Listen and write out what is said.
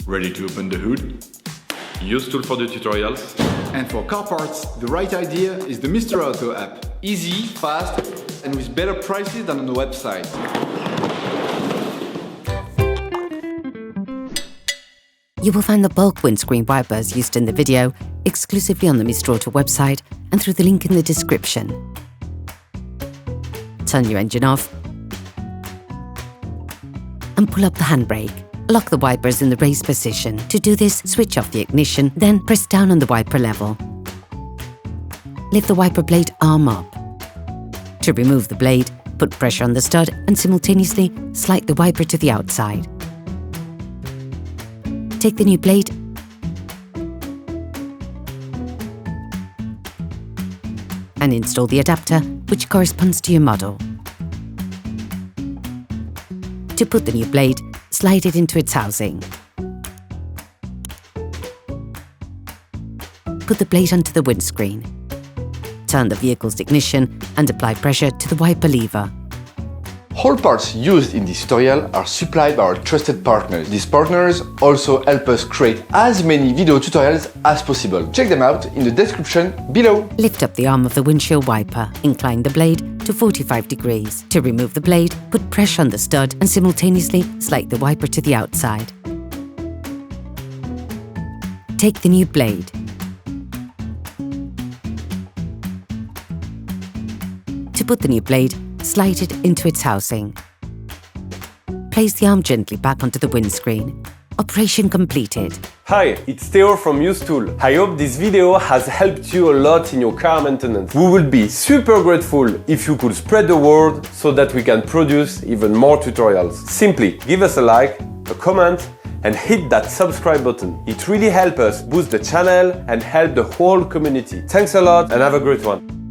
Ready to open the hood? UseTool for the tutorials. And for car parts, the right idea is the Mr. Auto app. Easy, fast, and with better prices than on the website. You will find the bulk windscreen wipers used in the video exclusively on the Mr. Auto website and through the link in the description. Turn your engine off and pull up the handbrake. Lock the wipers in the raised position. To do this, switch off the ignition, then press down on the wiper level. Lift the wiper blade arm up. To remove the blade, put pressure on the stud and simultaneously slide the wiper to the outside. Take the new blade and install the adapter which corresponds to your model. To put the new blade, slide it into its housing. Put the blade onto the windscreen. Turn the vehicle's ignition and apply pressure to the wiper lever. All parts used in this tutorial are supplied by our trusted partners. These partners also help us create as many video tutorials as possible. Check them out in the description below. Lift up the arm of the windshield wiper. Incline the blade to 45 degrees. To remove the blade, put pressure on the stud and simultaneously slide the wiper to the outside. Take the new blade. To put the new blade, slide it into its housing. Place the arm gently back onto the windscreen. Operation completed. Hi, it's Theo from UseTool. I hope this video has helped you a lot in your car maintenance. We would be super grateful if you could spread the word so that we can produce even more tutorials. Simply give us a like, a comment, and hit that subscribe button. It really helps us boost the channel and help the whole community. Thanks a lot and have a great one.